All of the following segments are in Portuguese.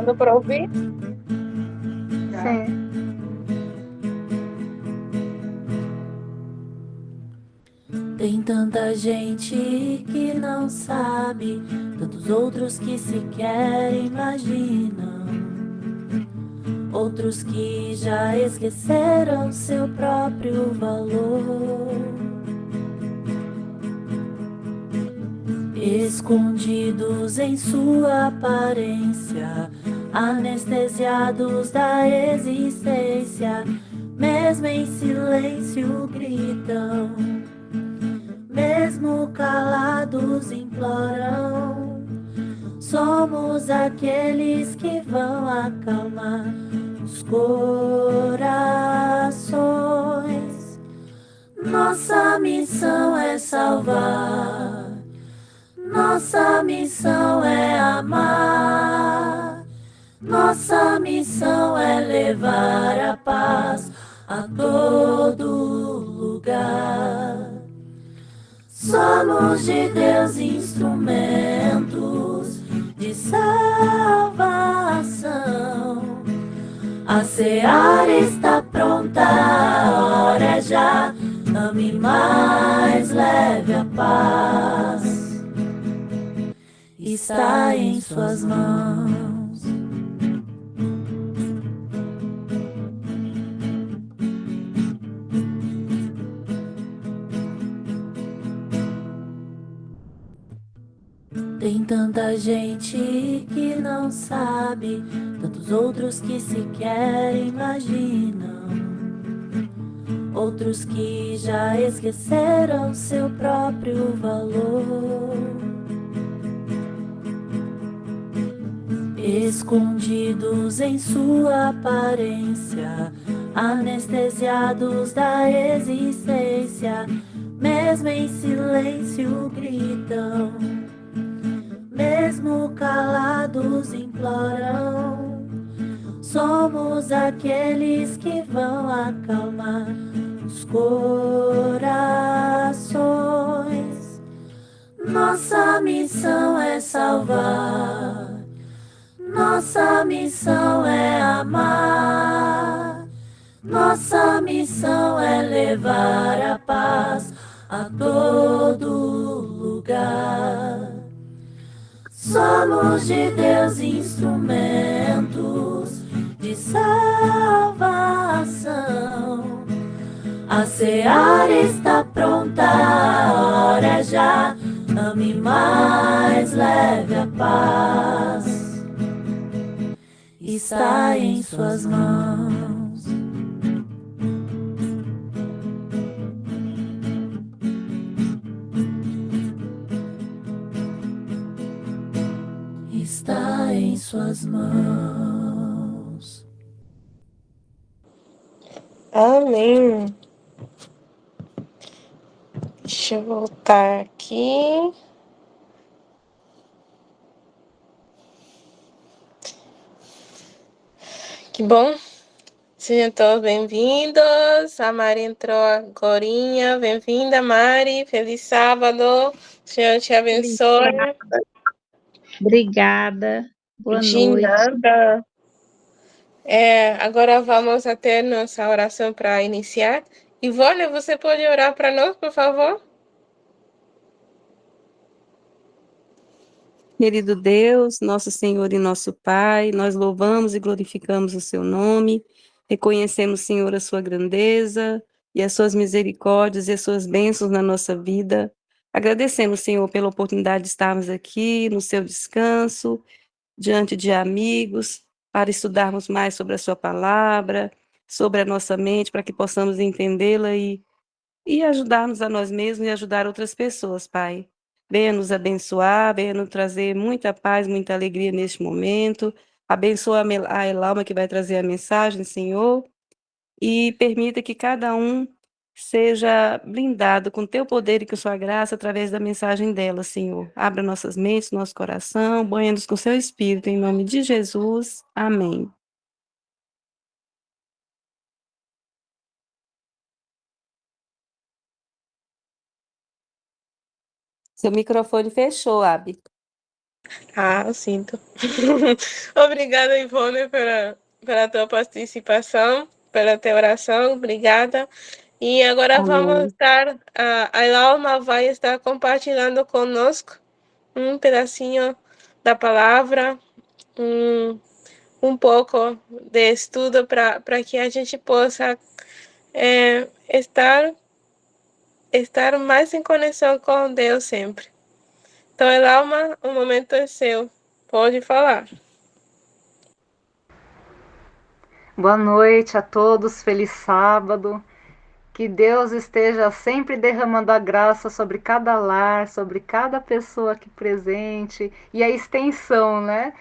Deu para ouvir? Sim. Tem tanta gente que não sabe, tantos outros que sequer imaginam, outros que já esqueceram seu próprio valor. Escondidos em sua aparência, anestesiados da existência, mesmo em silêncio gritam, mesmo calados imploram. Somos aqueles que vão acalmar os corações. Nossa missão é salvar. Nossa missão é amar, nossa missão é levar a paz a todo lugar. Somos de Deus instrumentos de salvação. A seara está pronta, a hora é já, ame mais, leve a paz. Está em suas mãos. Tem tanta gente que não sabe, tantos outros que sequer imaginam, outros que já esqueceram seu próprio valor. Escondidos em sua aparência, anestesiados da existência, mesmo em silêncio gritam, mesmo calados imploram. Somos aqueles que vão acalmar os corações. Nossa missão é salvar. Nossa missão é amar, nossa missão é levar a paz a todo lugar. Somos de Deus instrumentos de salvação. A seara está pronta, a hora é já, ame mais, leve a paz. Está em suas mãos. Está em suas mãos. Amém. Deixa eu voltar aqui. Que bom. Sejam todos bem-vindos. A Mari entrou agorinha. Bem-vinda, Mari. Feliz sábado. O Senhor te abençoe. Obrigada. Boa De noite. nada. Agora vamos a ter nossa oração para iniciar. Ivone, você pode orar para nós, por favor? Querido Deus, nosso Senhor e nosso Pai, nós louvamos e glorificamos o seu nome, reconhecemos, Senhor, a sua grandeza e as suas misericórdias e as suas bênçãos na nossa vida. Agradecemos, Senhor, pela oportunidade de estarmos aqui no seu descanso, diante de amigos, para estudarmos mais sobre a sua palavra, sobre a nossa mente, para que possamos entendê-la e ajudar-nos a nós mesmos e ajudar outras pessoas, Pai. Venha nos abençoar, venha nos trazer muita paz, muita alegria neste momento. Abençoa a Elalma que vai trazer a mensagem, Senhor, e permita que cada um seja blindado com teu poder e com sua graça através da mensagem dela, Senhor. Abra nossas mentes, nosso coração, banha-nos com seu Espírito, em nome de Jesus. Amém. Seu microfone fechou, Abi. Ah, eu sinto. Obrigada, Ivone, pela tua participação, pela tua oração. Obrigada. E agora vamos Amém. estar, a Lauma vai estar compartilhando conosco um pedacinho da palavra, um pouco de estudo para que a gente possa estar mais em conexão com Deus sempre. Então, Lauma, o momento é seu. Pode falar. Boa noite a todos, feliz sábado. Que Deus esteja sempre derramando a graça sobre cada lar, sobre cada pessoa aqui presente e a extensão, né?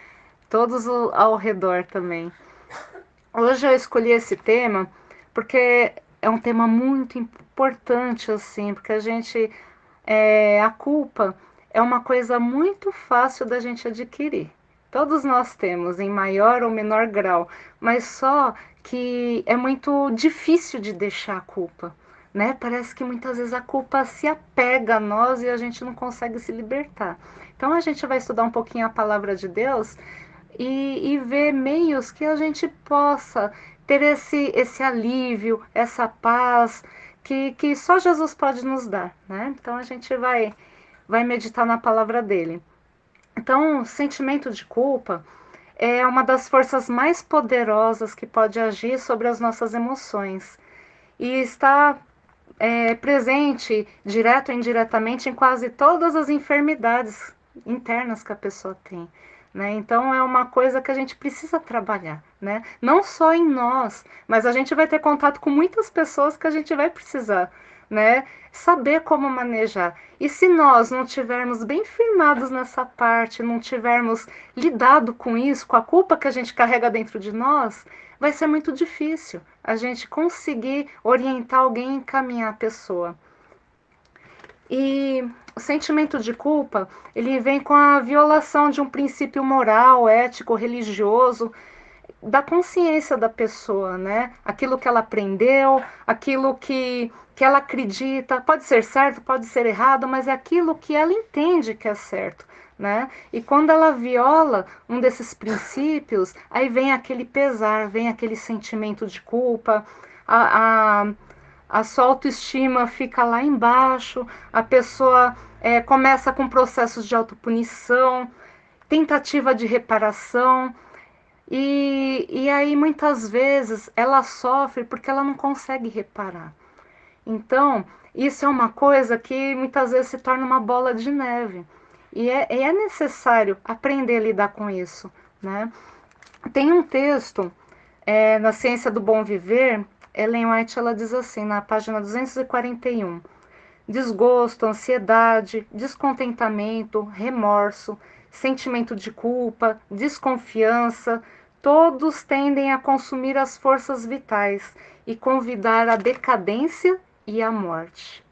Todos ao redor também. Hoje eu escolhi esse tema porque é um tema muito importante, assim, porque a culpa é uma coisa muito fácil da gente adquirir. Todos nós temos, em maior ou menor grau, mas só que é muito difícil de deixar a culpa, né? Parece que muitas vezes a culpa se apega a nós e a gente não consegue se libertar. Então a gente vai estudar um pouquinho a palavra de Deus e ver meios que a gente possa ter esse alívio, essa paz que só Jesus pode nos dar, né? Então a gente vai meditar na palavra dele. Então, o sentimento de culpa é uma das forças mais poderosas que pode agir sobre as nossas emoções e está presente, direto ou indiretamente, em quase todas as enfermidades internas que a pessoa tem. Né? Então, é uma coisa que a gente precisa trabalhar. Né? Não só em nós, mas a gente vai ter contato com muitas pessoas que a gente vai precisar, né? Saber como manejar. E se nós não tivermos bem firmados nessa parte, não tivermos lidado com isso, com a culpa que a gente carrega dentro de nós, vai ser muito difícil a gente conseguir orientar alguém e encaminhar a pessoa. E o sentimento de culpa, ele vem com a violação de um princípio moral, ético, religioso, da consciência da pessoa, né? Aquilo que ela aprendeu, aquilo que ela acredita, pode ser certo, pode ser errado, mas é aquilo que ela entende que é certo, né? E quando ela viola um desses princípios, aí vem aquele pesar, vem aquele sentimento de culpa, a sua autoestima fica lá embaixo, a pessoa começa com processos de autopunição, tentativa de reparação, e aí muitas vezes ela sofre porque ela não consegue reparar. Então, isso é uma coisa que muitas vezes se torna uma bola de neve. E é necessário aprender a lidar com isso. Né? Tem um texto na Ciência do Bom Viver, Ellen White ela diz assim, na página 241, desgosto, ansiedade, descontentamento, remorso, sentimento de culpa, desconfiança, todos tendem a consumir as forças vitais e convidar à decadência e à morte.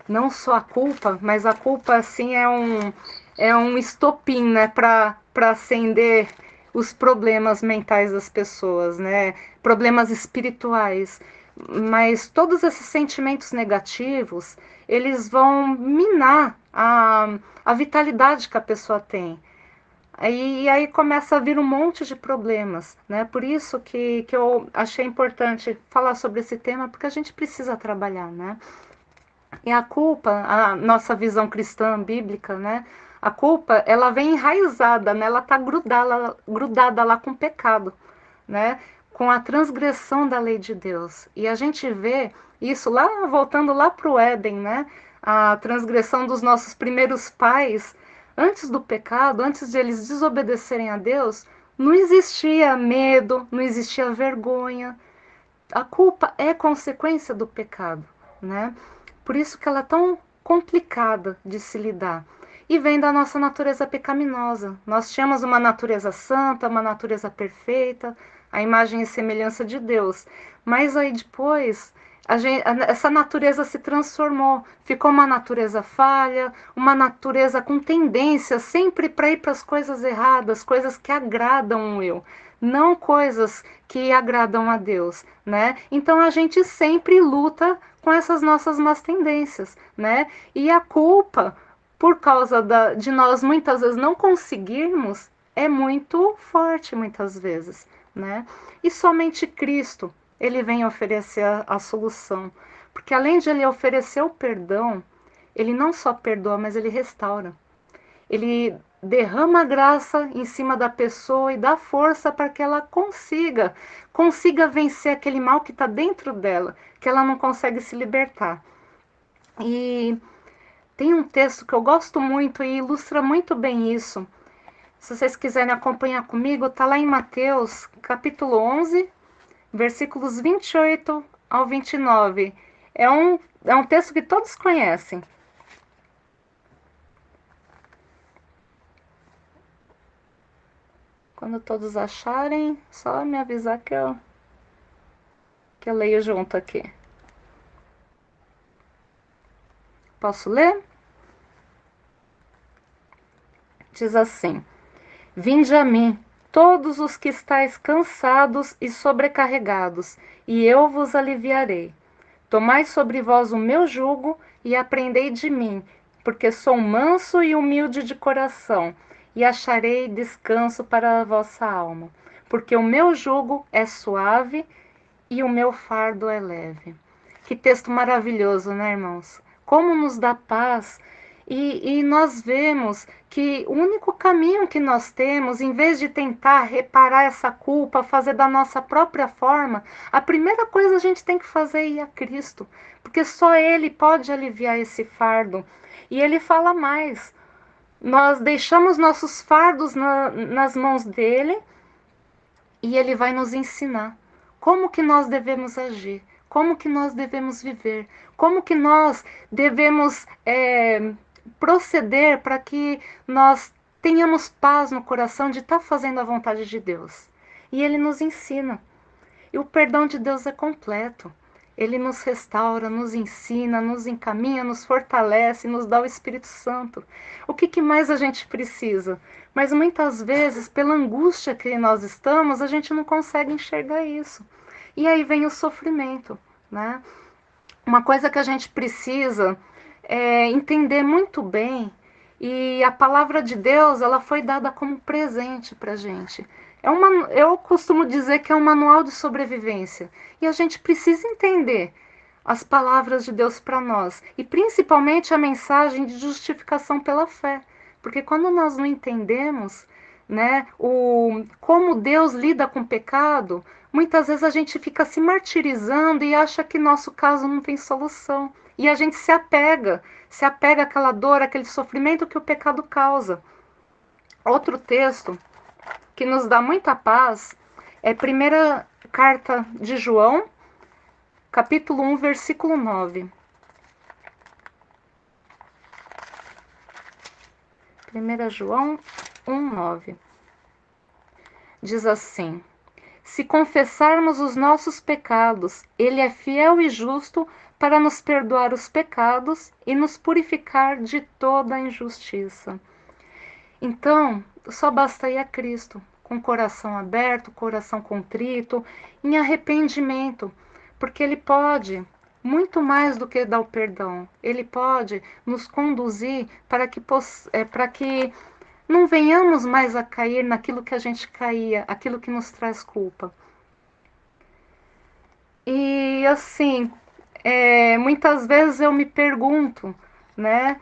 Não só a culpa, mas a culpa assim é um estopim, né, para acender os problemas mentais das pessoas, né, problemas espirituais. Mas todos esses sentimentos negativos, eles vão minar a vitalidade que a pessoa tem. E aí começa a vir um monte de problemas, né? Por isso que eu achei importante falar sobre esse tema, porque a gente precisa trabalhar, né? E a culpa, a nossa visão cristã, bíblica, né? A culpa, ela vem enraizada, né? Ela está grudada lá com o pecado, né? Com a transgressão da lei de Deus. E a gente vê isso lá, voltando lá para o Éden, né? A transgressão dos nossos primeiros pais, antes do pecado, antes de eles desobedecerem a Deus, não existia medo, não existia vergonha. A culpa é consequência do pecado, né? Por isso que ela é tão complicada de se lidar. E vem da nossa natureza pecaminosa. Nós tínhamos uma natureza santa, uma natureza perfeita, a imagem e semelhança de Deus. Mas aí depois, essa natureza se transformou. Ficou uma natureza falha, uma natureza com tendência sempre para ir para as coisas erradas, coisas que agradam o eu, não coisas que agradam a Deus, né? Então a gente sempre luta com essas nossas más tendências, né? E a culpa, por causa de nós muitas vezes não conseguirmos, é muito forte muitas vezes, né? E somente Cristo, ele vem oferecer a solução. Porque além de ele oferecer o perdão, ele não só perdoa, mas ele restaura. Ele derrama a graça em cima da pessoa e dá força para que ela consiga vencer aquele mal que está dentro dela, que ela não consegue se libertar. E tem um texto que eu gosto muito e ilustra muito bem isso. Se vocês quiserem acompanhar comigo, está lá em Mateus, capítulo 11, versículos 28 ao 29. É um texto que todos conhecem. Quando todos acharem, só me avisar que eu leio junto aqui. Posso ler? Diz assim: Vinde a mim, todos os que estáis cansados e sobrecarregados, e eu vos aliviarei. Tomai sobre vós o meu jugo e aprendei de mim, porque sou manso e humilde de coração, e acharei descanso para a vossa alma. Porque o meu jugo é suave e o meu fardo é leve. Que texto maravilhoso, né, irmãos? Como nos dá paz. E nós vemos que o único caminho que nós temos, em vez de tentar reparar essa culpa, fazer da nossa própria forma, a primeira coisa a gente tem que fazer é ir a Cristo, porque só Ele pode aliviar esse fardo. E Ele fala mais, nós deixamos nossos fardos nas mãos dEle e Ele vai nos ensinar como que nós devemos agir, como que nós devemos viver, como que nós devemos proceder para que nós tenhamos paz no coração de estar fazendo a vontade de Deus. E Ele nos ensina. E o perdão de Deus é completo. Ele nos restaura, nos ensina, nos encaminha, nos fortalece, nos dá o Espírito Santo. O que mais a gente precisa? Mas muitas vezes, pela angústia que nós estamos, a gente não consegue enxergar isso. E aí vem o sofrimento, né? Uma coisa que a gente precisa entender muito bem, e a palavra de Deus, ela foi dada como presente para a gente. Eu costumo dizer que é um manual de sobrevivência, e a gente precisa entender as palavras de Deus para nós, e principalmente a mensagem de justificação pela fé, porque quando nós não entendemos, né, como Deus lida com o pecado, muitas vezes a gente fica se martirizando e acha que nosso caso não tem solução. E a gente se apega àquela dor, àquele sofrimento que o pecado causa. Outro texto que nos dá muita paz é a primeira carta de João, capítulo 1, versículo 9. 1 João 1, 9. Diz assim: Se confessarmos os nossos pecados, Ele é fiel e justo para nos perdoar os pecados e nos purificar de toda a injustiça. Então, só basta ir a Cristo, com o coração aberto, coração contrito, em arrependimento, porque Ele pode, muito mais do que dar o perdão, Ele pode nos conduzir para que não venhamos mais a cair naquilo que a gente caía, aquilo que nos traz culpa. E assim, muitas vezes eu me pergunto, né,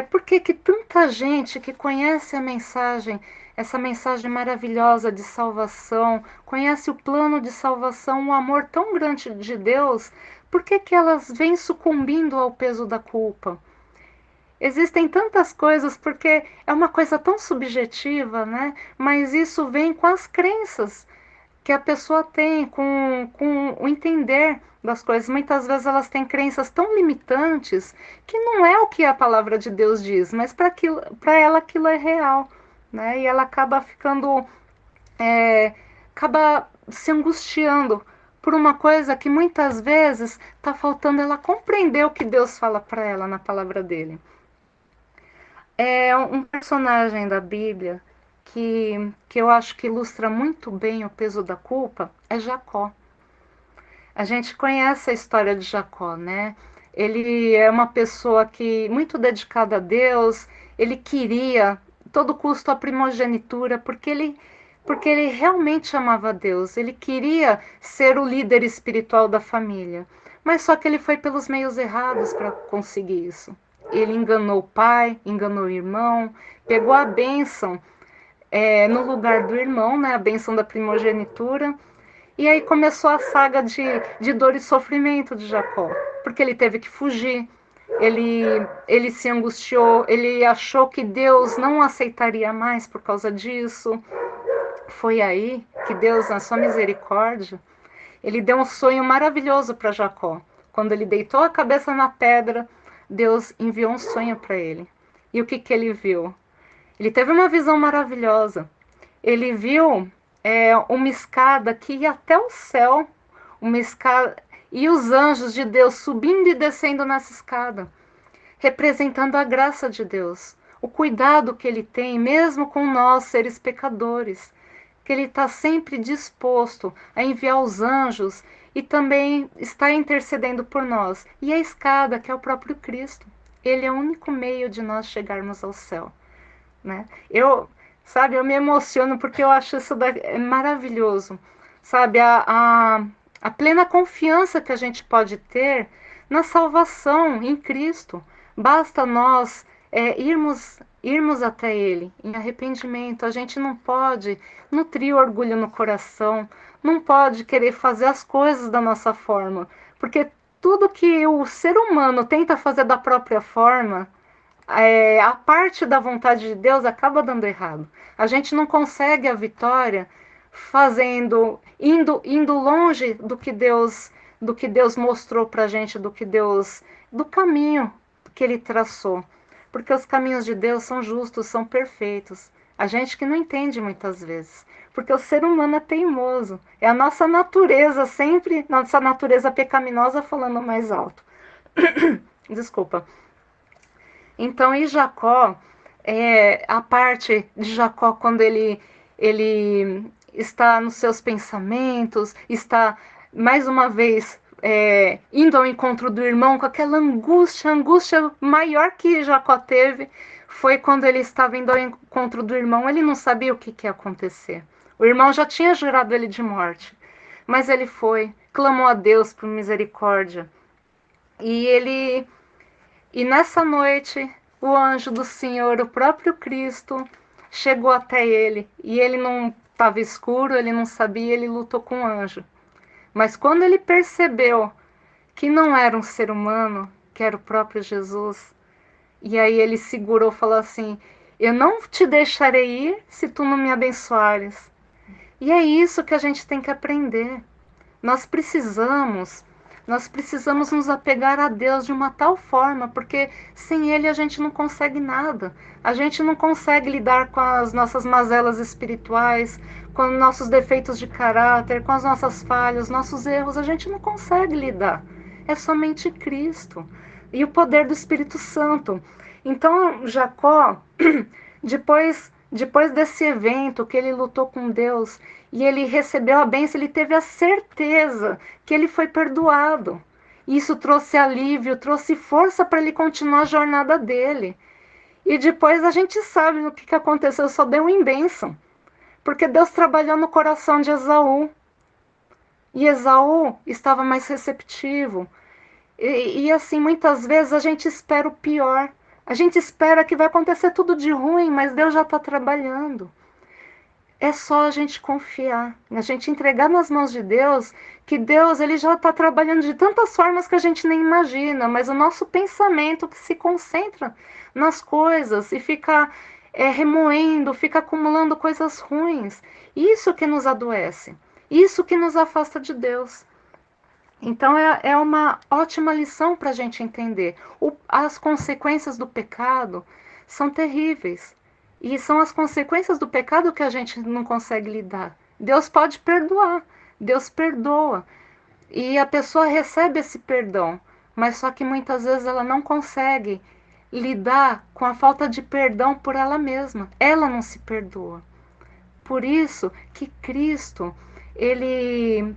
por que tanta gente que conhece a mensagem, essa mensagem maravilhosa de salvação, conhece o plano de salvação, o amor tão grande de Deus, por que elas vêm sucumbindo ao peso da culpa? Existem tantas coisas, porque é uma coisa tão subjetiva, né? Mas isso vem com as crenças que a pessoa tem, com o entender das coisas. Muitas vezes elas têm crenças tão limitantes que não é o que a palavra de Deus diz, mas para ela aquilo é real, né? E ela acaba acaba se angustiando por uma coisa que muitas vezes está faltando ela compreender o que Deus fala para ela na palavra dele. Um personagem da Bíblia que eu acho que ilustra muito bem o peso da culpa é Jacó. A gente conhece a história de Jacó, né? Ele é uma pessoa que muito dedicada a Deus. Ele queria a todo custo a primogenitura, porque ele realmente amava a Deus. Ele queria ser o líder espiritual da família. Mas só que ele foi pelos meios errados para conseguir isso. Ele enganou o pai, enganou o irmão, pegou a bênção no lugar do irmão, né, a bênção da primogenitura. E aí começou a saga de dor e sofrimento de Jacó, porque ele teve que fugir, ele se angustiou, ele achou que Deus não o aceitaria mais por causa disso. Foi aí que Deus, na sua misericórdia, ele deu um sonho maravilhoso para Jacó. Quando ele deitou a cabeça na pedra, Deus enviou um sonho para ele. E o que ele viu? Ele teve uma visão maravilhosa. Ele viu uma escada que ia até o céu, uma escada, e os anjos de Deus subindo e descendo nessa escada, representando a graça de Deus, o cuidado que Ele tem, mesmo com nós, seres pecadores, que Ele está sempre disposto a enviar os anjos e também está intercedendo por nós. E a escada, que é o próprio Cristo, Ele é o único meio de nós chegarmos ao céu, né? Eu me emociono porque eu acho isso maravilhoso, sabe? A plena confiança que a gente pode ter na salvação em Cristo. Basta nós irmos até Ele em arrependimento. A gente não pode nutrir orgulho no coração, não pode querer fazer as coisas da nossa forma, porque tudo que o ser humano tenta fazer da própria forma, a parte da vontade de Deus acaba dando errado. A gente não consegue a vitória indo longe do que Deus mostrou para a gente, do caminho que Ele traçou. Porque os caminhos de Deus são justos, são perfeitos. A gente que não entende muitas vezes. Porque o ser humano é teimoso. É a nossa natureza, sempre, nossa natureza pecaminosa falando mais alto. Desculpa. Então, e Jacó, a parte de Jacó, quando ele está nos seus pensamentos, está, mais uma vez, indo ao encontro do irmão, com aquela angústia maior que Jacó teve, foi quando ele estava indo ao encontro do irmão. Ele não sabia o que ia acontecer. O irmão já tinha jurado ele de morte, mas ele foi, clamou a Deus por misericórdia. E nessa noite, o anjo do Senhor, o próprio Cristo, chegou até ele. E ele não estava escuro, ele não sabia, ele lutou com o anjo. Mas quando ele percebeu que não era um ser humano, que era o próprio Jesus, e aí ele segurou e falou assim: eu não te deixarei ir se tu não me abençoares. E é isso que a gente tem que aprender. Nós precisamos nos apegar a Deus de uma tal forma, porque sem Ele a gente não consegue nada. A gente não consegue lidar com as nossas mazelas espirituais, com nossos defeitos de caráter, com as nossas falhas, nossos erros. A gente não consegue lidar. É somente Cristo e o poder do Espírito Santo. Então, Jacó, depois desse evento que ele lutou com Deus e ele recebeu a bênção, ele teve a certeza que ele foi perdoado. Isso trouxe alívio, trouxe força para ele continuar a jornada dele. E depois a gente sabe o que aconteceu, só deu em bênção. Porque Deus trabalhou no coração de Esaú. E Esaú estava mais receptivo. E assim, muitas vezes a gente espera o pior. A gente espera que vai acontecer tudo de ruim, mas Deus já está trabalhando. É só a gente confiar, a gente entregar nas mãos de Deus, que Deus ele já está trabalhando de tantas formas que a gente nem imagina, mas o nosso pensamento que se concentra nas coisas e fica remoendo, fica acumulando coisas ruins, isso que nos adoece, isso que nos afasta de Deus. Então é uma ótima lição para a gente entender. As consequências do pecado são terríveis. E são as consequências do pecado que a gente não consegue lidar. Deus pode perdoar, Deus perdoa. E a pessoa recebe esse perdão, mas só que muitas vezes ela não consegue lidar com a falta de perdão por ela mesma. Ela não se perdoa. Por isso que Cristo, ele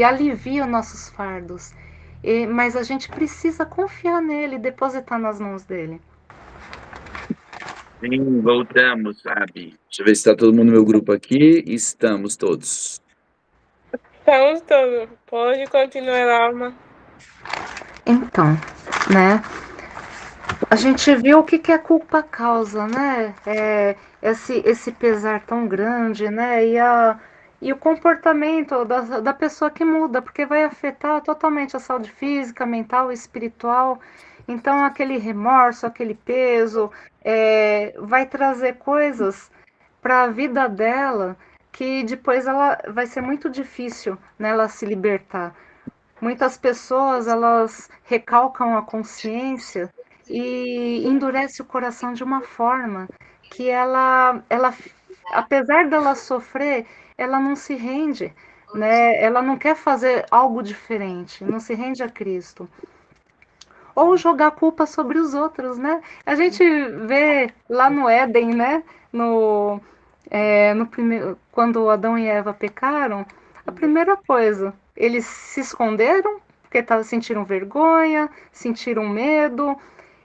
alivia os nossos fardos. Mas a gente precisa confiar nele, depositar nas mãos dele. Sim, voltamos, sabe? Deixa eu ver se está todo mundo no meu grupo aqui. Estamos todos. Estamos todos. Pode continuar, Alma. Então, né? A gente viu o que a culpa causa, né? Esse pesar tão grande, né? E o comportamento da pessoa que muda, porque vai afetar totalmente a saúde física, mental, espiritual. Então, aquele remorso, aquele peso, vai trazer coisas para a vida dela que depois ela vai ser muito difícil, né, ela se libertar. Muitas pessoas, elas recalcam a consciência e endurece o coração de uma forma que ela apesar dela sofrer, ela não se rende, né? Ela não quer fazer algo diferente, não se rende a Cristo. Ou jogar a culpa sobre os outros, né? A gente vê lá no Éden, né? No primeiro, quando Adão e Eva pecaram, a primeira coisa, eles se esconderam porque sentiram vergonha, sentiram medo,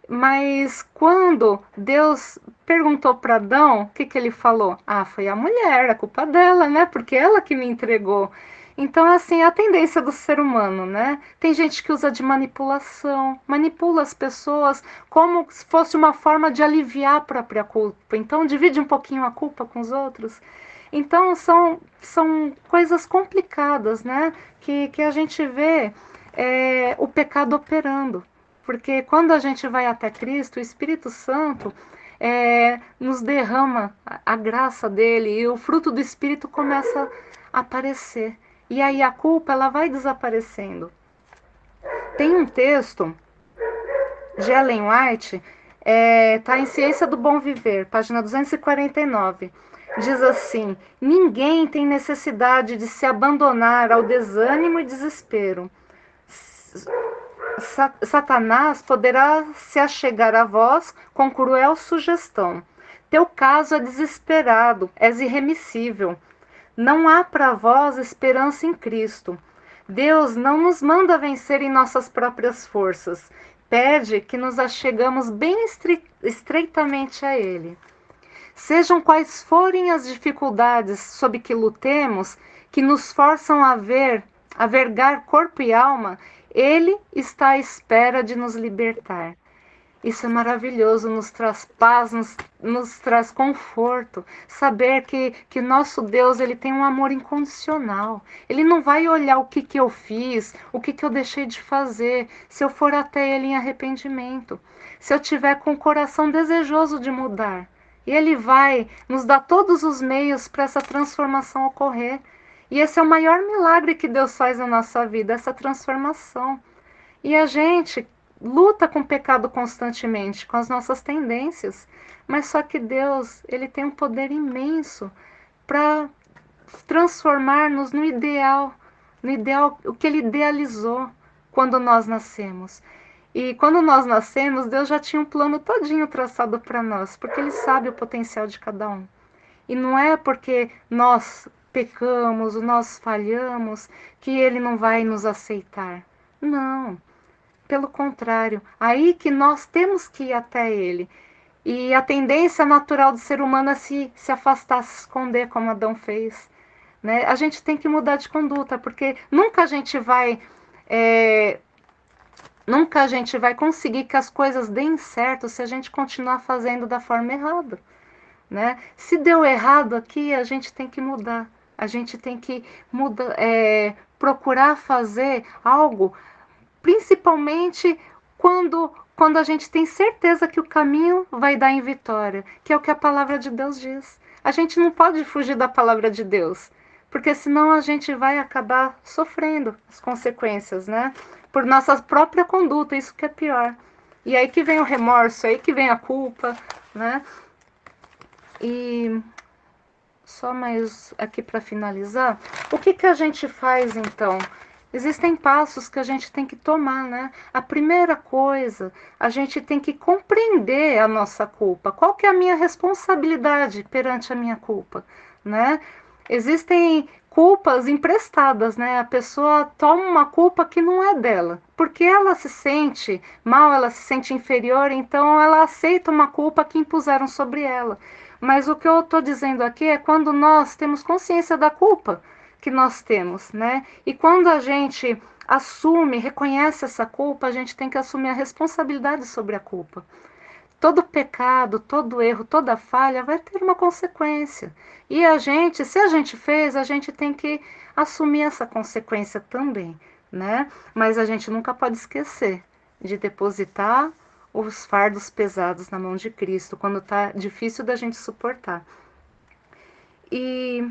mas quando Deus perguntou para Adão, o que ele falou? Ah, foi a mulher, a culpa dela, né? Porque ela que me entregou. Então, assim, a tendência do ser humano, né? Tem gente que usa de manipulação, manipula as pessoas como se fosse uma forma de aliviar a própria culpa. Então, divide um pouquinho a culpa com os outros. Então, são coisas complicadas, né? Que a gente vê o pecado operando. Porque quando a gente vai até Cristo, o Espírito Santo nos derrama a graça dele e o fruto do Espírito começa a aparecer. E aí a culpa ela vai desaparecendo. Tem um texto de Ellen White, tá em Ciência do Bom Viver, página 249. Diz assim: ninguém tem necessidade de se abandonar ao desânimo e desespero. Satanás poderá se achegar a vós com cruel sugestão. Teu caso é desesperado, és irremissível. Não há para vós esperança em Cristo. Deus não nos manda vencer em nossas próprias forças. Pede que nos achegamos bem estreitamente a Ele. Sejam quais forem as dificuldades sob que lutemos, que nos forçam a vergar corpo e alma, Ele está à espera de nos libertar. Isso é maravilhoso, nos traz paz, nos traz conforto. Saber que nosso Deus ele tem um amor incondicional. Ele não vai olhar o que eu fiz, o que eu deixei de fazer, se eu for até Ele em arrependimento. Se eu tiver com o coração desejoso de mudar. E Ele vai nos dar todos os meios para essa transformação ocorrer. E esse é o maior milagre que Deus faz na nossa vida, essa transformação. E a gente luta com o pecado constantemente, com as nossas tendências, mas só que Deus, ele tem um poder imenso para transformar-nos no ideal, o que ele idealizou quando nós nascemos. E quando nós nascemos, Deus já tinha um plano todinho traçado para nós, porque ele sabe o potencial de cada um. E não é porque nós pecamos, nós falhamos, que ele não vai nos aceitar. Não. Pelo contrário, aí que nós temos que ir até Ele. E a tendência natural do ser humano é se afastar, se esconder, como Adão fez. Né? A gente tem que mudar de conduta, porque nunca a gente vai conseguir que as coisas deem certo se a gente continuar fazendo da forma errada. Né? Se deu errado aqui, a gente tem que mudar. A gente tem que procurar fazer algo, principalmente quando a gente tem certeza que o caminho vai dar em vitória, que é o que a palavra de Deus diz. A gente não pode fugir da palavra de Deus, porque senão a gente vai acabar sofrendo as consequências, né? Por nossa própria conduta, isso que é pior. E aí que vem o remorso, aí que vem a culpa, né? E só mais aqui para finalizar, o que a gente faz então? Existem passos que a gente tem que tomar, né? A primeira coisa, a gente tem que compreender a nossa culpa. Qual que é a minha responsabilidade perante a minha culpa, né? Existem culpas emprestadas, né? A pessoa toma uma culpa que não é dela, porque ela se sente mal, ela se sente inferior, então ela aceita uma culpa que impuseram sobre ela. Mas o que eu estou dizendo aqui é quando nós temos consciência da culpa que nós temos, né? E quando a gente assume, reconhece essa culpa, a gente tem que assumir a responsabilidade sobre a culpa. Todo pecado, todo erro, toda falha vai ter uma consequência. E a gente, se a gente fez, a gente tem que assumir essa consequência também, né? Mas a gente nunca pode esquecer de depositar os fardos pesados na mão de Cristo, quando tá difícil da gente suportar. E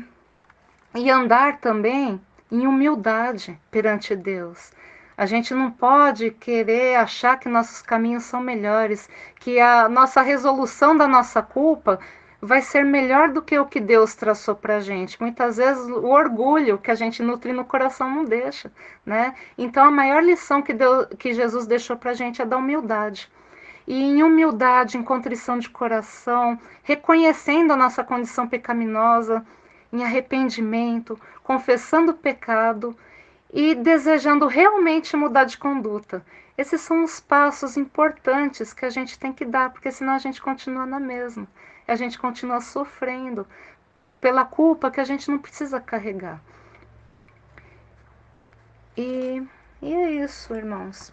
andar também em humildade perante Deus. A gente não pode querer achar que nossos caminhos são melhores, que a nossa resolução da nossa culpa vai ser melhor do que o que Deus traçou para a gente. Muitas vezes o orgulho que a gente nutre no coração não deixa, né? Então a maior lição que Jesus deixou para a gente é da humildade. E em humildade, em contrição de coração, reconhecendo a nossa condição pecaminosa, em arrependimento, confessando o pecado e desejando realmente mudar de conduta. Esses são os passos importantes que a gente tem que dar, porque senão a gente continua na mesma. A gente continua sofrendo pela culpa que a gente não precisa carregar. E é isso, irmãos.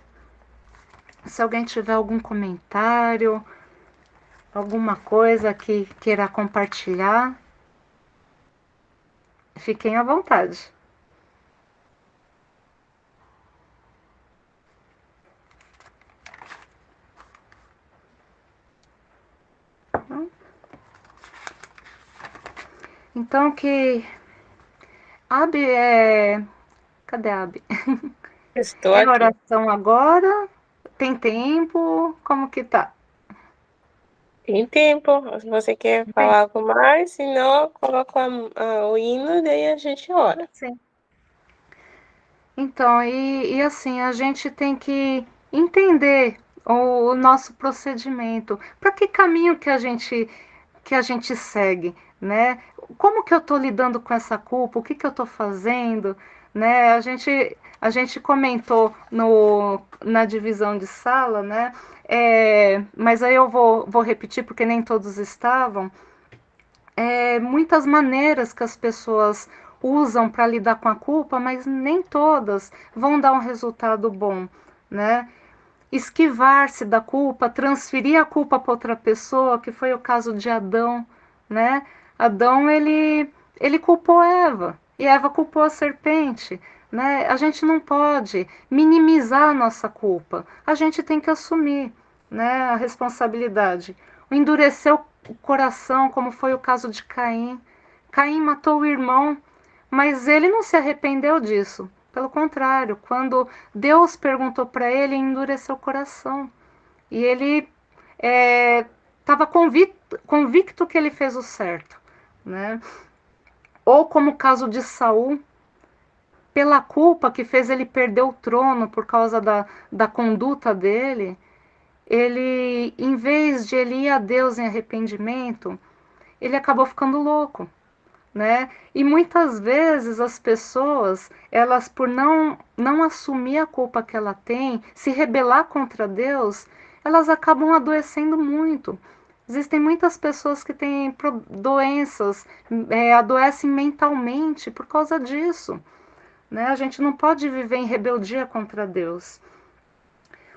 Se alguém tiver algum comentário, alguma coisa que queira compartilhar, fiquem à vontade. Então que Abi Cadê a Abi? Estou É aqui. oração agora? Tem tempo? Como que tá? Tem tempo. Se você quer falar algo mais, senão eu coloco o hino, daí a gente ora. Sim. Então, e assim, a gente tem que entender o nosso procedimento. Para que caminho que a gente segue, né? Como que eu estou lidando com essa culpa? O que que eu estou fazendo? Né? A gente comentou na divisão de sala, né? Mas aí eu vou repetir porque nem todos estavam. Muitas maneiras que as pessoas usam para lidar com a culpa, mas nem todas vão dar um resultado bom, né? Esquivar-se da culpa, transferir a culpa para outra pessoa, que foi o caso de Adão, né? Adão, ele culpou Eva, e Eva culpou a serpente, né? A gente não pode minimizar a nossa culpa, a gente tem que assumir, né, a responsabilidade. Endurecer o coração, como foi o caso de Caim. Caim matou o irmão, mas ele não se arrependeu disso. Pelo contrário, quando Deus perguntou para ele, endureceu o coração. E ele estava convicto que ele fez o certo, né? Ou como o caso de Saul, pela culpa que fez ele perder o trono por causa da conduta dele, ele, em vez de ele ir a Deus em arrependimento, ele acabou ficando louco, né? E muitas vezes as pessoas, elas por não assumir a culpa que ela tem, se rebelar contra Deus, elas acabam adoecendo muito. Existem muitas pessoas que têm doenças, adoecem mentalmente por causa disso, né? A gente não pode viver em rebeldia contra Deus.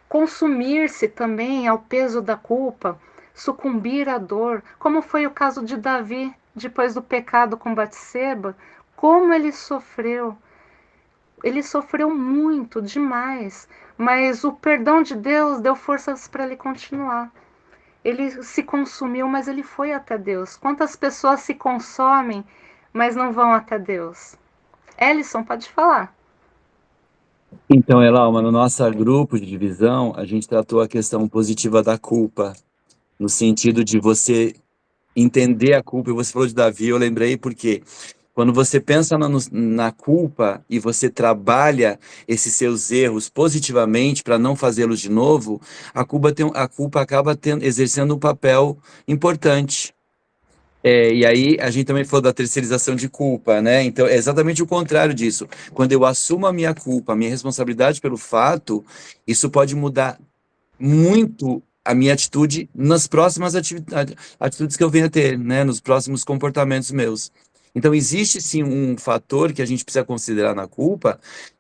Consumir-se também ao peso da culpa, sucumbir à dor, como foi o caso de Davi, depois do pecado com Batseba, como ele sofreu. Ele sofreu muito, demais, mas o perdão de Deus deu forças para ele continuar. Ele se consumiu, mas ele foi até Deus. Quantas pessoas se consomem, mas não vão até Deus? Ellison, pode falar. Então, Elalma, no nosso grupo de divisão, a gente tratou a questão positiva da culpa, no sentido de você entender a culpa. E você falou de Davi, eu lembrei porque quando você pensa na culpa e você trabalha esses seus erros positivamente para não fazê-los de novo, a culpa acaba exercendo um papel importante. E aí a gente também falou da terceirização de culpa, né? Então é exatamente o contrário disso. Quando eu assumo a minha culpa, a minha responsabilidade pelo fato, isso pode mudar muito a minha atitude nas próximas atitudes que eu venho a ter, né? Nos próximos comportamentos meus. Então existe sim um fator que a gente precisa considerar na culpa,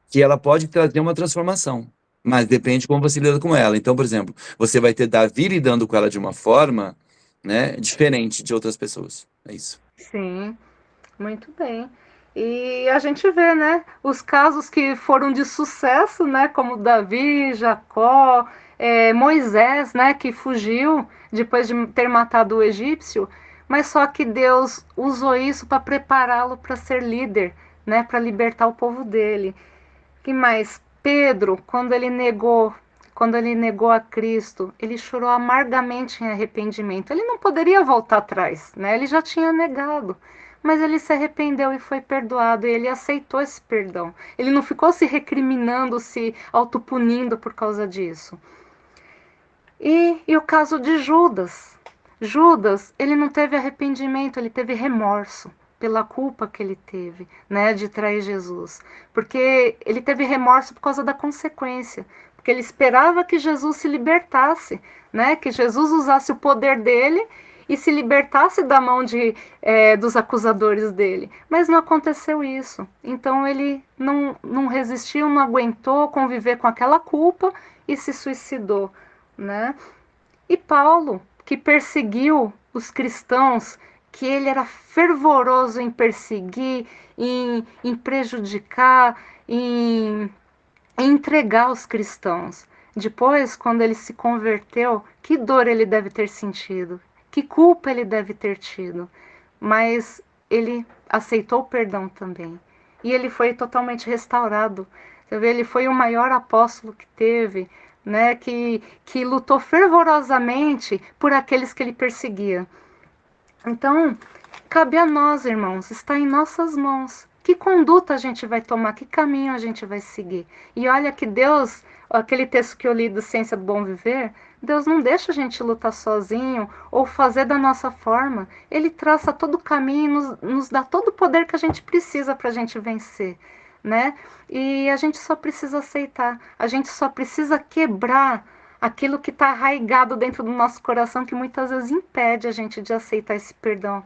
que ela pode trazer uma transformação, mas depende de como você lida com ela. Então, por exemplo, você vai ter Davi lidando com ela de uma forma, né, diferente de outras pessoas. É isso. Sim, muito bem. E a gente vê, né, os casos que foram de sucesso, né, como Davi, Jacó, Moisés, né, que fugiu depois de ter matado o egípcio, mas só que Deus usou isso para prepará-lo para ser líder, né, para libertar o povo dele. Que mais? Pedro, quando ele negou a Cristo, ele chorou amargamente em arrependimento. Ele não poderia voltar atrás, né? Ele já tinha negado, mas ele se arrependeu e foi perdoado, e ele aceitou esse perdão. Ele não ficou se recriminando, se autopunindo por causa disso. E o caso de Judas. Judas, ele não teve arrependimento, ele teve remorso pela culpa que ele teve, né, de trair Jesus. Porque ele teve remorso por causa da consequência. Porque ele esperava que Jesus se libertasse, né, que Jesus usasse o poder dele e se libertasse da mão dos acusadores dele. Mas não aconteceu isso. Então ele não resistiu, não aguentou conviver com aquela culpa e se suicidou, né? E Paulo, que perseguiu os cristãos, que ele era fervoroso em perseguir, em prejudicar, em entregar os cristãos. Depois, quando ele se converteu, que dor ele deve ter sentido, que culpa ele deve ter tido. Mas ele aceitou o perdão também. E ele foi totalmente restaurado. Você vê, ele foi o maior apóstolo que teve, né, que lutou fervorosamente por aqueles que ele perseguia. Então, cabe a nós, irmãos, está em nossas mãos. Que conduta a gente vai tomar, que caminho a gente vai seguir. E olha que Deus, aquele texto que eu li do Ciência do Bom Viver, Deus não deixa a gente lutar sozinho ou fazer da nossa forma. Ele traça todo o caminho, nos dá todo o poder que a gente precisa para a gente vencer, né? E a gente só precisa aceitar, a gente só precisa quebrar aquilo que está arraigado dentro do nosso coração, que muitas vezes impede a gente de aceitar esse perdão,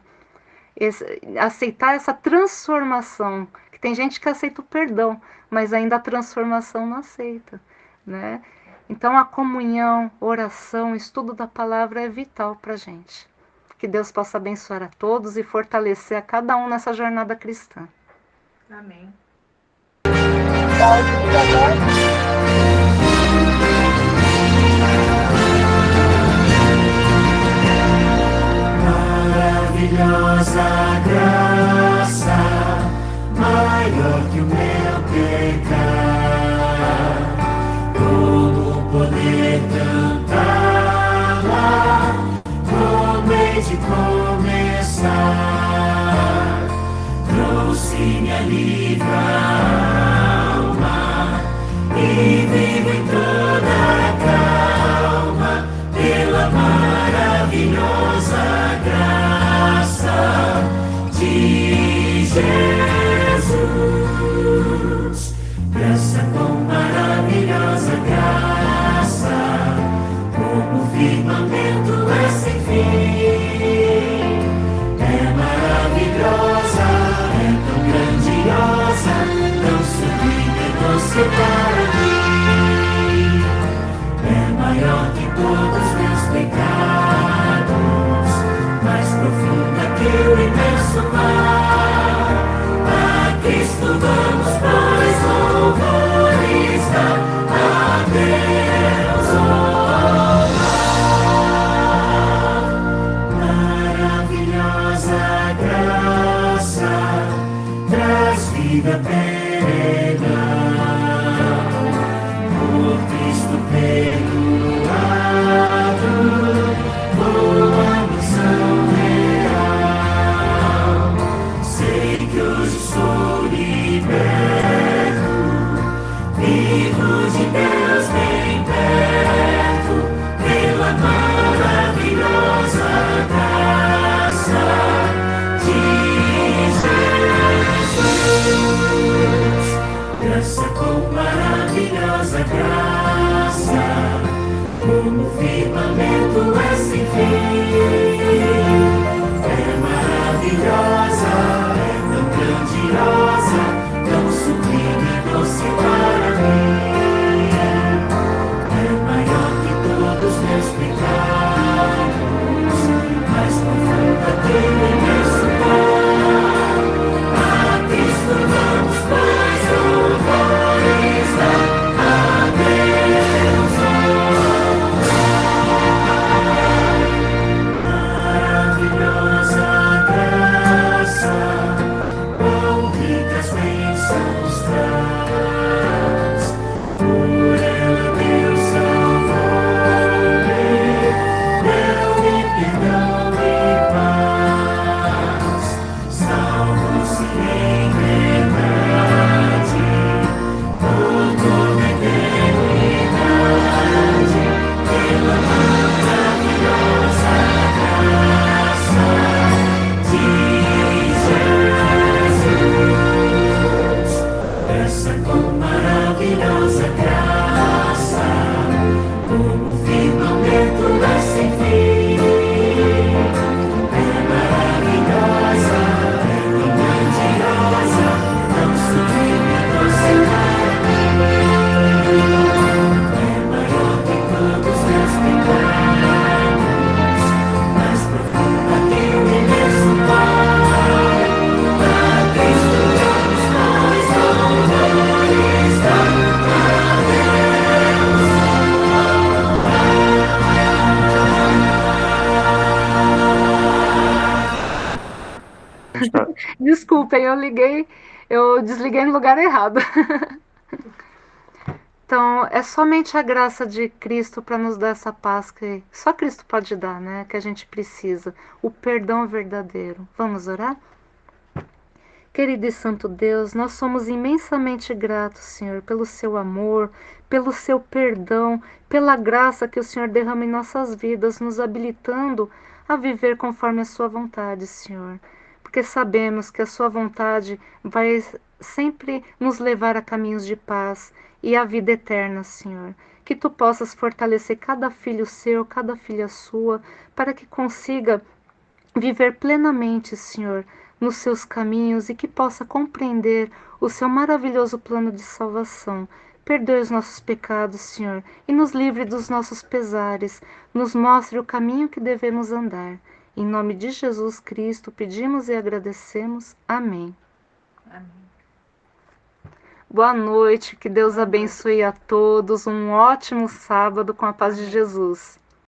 aceitar essa transformação. Que tem gente que aceita o perdão, mas ainda a transformação não aceita, né? Então a comunhão, oração, estudo da palavra é vital para a gente. Que Deus possa abençoar a todos e fortalecer a cada um nessa jornada cristã. Amém. Maravilhosa graça, maior que o meu pecar, como poder cantá-la, como hei de começar, trouxe-me alívio à alma, e vivo em toda calma, pela maravilhosa graça de Jesus. Graça com maravilhosa graça, como o firmamento é sem fim. É maravilhosa, é tão grandiosa. fim. É maravilhosa, é tão grandiosa, tão sublime e doce para mim. É maior que todos meus pecados, mais profunda que o imenso mar. A Cristo vamos, pois, louvores dar a Deus maravilhosa graça, quão ricas bênçãos traz. Por ela Deus salvou-me, deu-me perdão e paz. Salvo-se em verdade, toda eternidade, pela maravilhosa graça de Jesus. Essa com maravilhosa graça, como firmamento lá sem fim. É maravilhosa, é tão grandiosa, tão sublime e doce para mim. É maior que todos meus pecados, mais profunda que o imenso mar. A Cristo vamos, nós louvores dar a Deus. Desculpem, eu desliguei no lugar errado. Então, é somente a graça de Cristo para nos dar essa paz que só Cristo pode dar, né? Que a gente precisa. O perdão verdadeiro. Vamos orar? Querido e santo Deus, nós somos imensamente gratos, Senhor, pelo seu amor, pelo seu perdão, pela graça que o Senhor derrama em nossas vidas, nos habilitando a viver conforme a sua vontade, Senhor. Porque sabemos que a sua vontade vai sempre nos levar a caminhos de paz e a vida eterna, Senhor. Que tu possas fortalecer cada filho seu, cada filha sua, para que consiga viver plenamente, Senhor, nos seus caminhos e que possa compreender o seu maravilhoso plano de salvação. Perdoe os nossos pecados, Senhor, e nos livre dos nossos pesares. Nos mostre o caminho que devemos andar. Em nome de Jesus Cristo, pedimos e agradecemos. Amém. Boa noite, que Deus abençoe a todos. Um ótimo sábado com a paz de Jesus.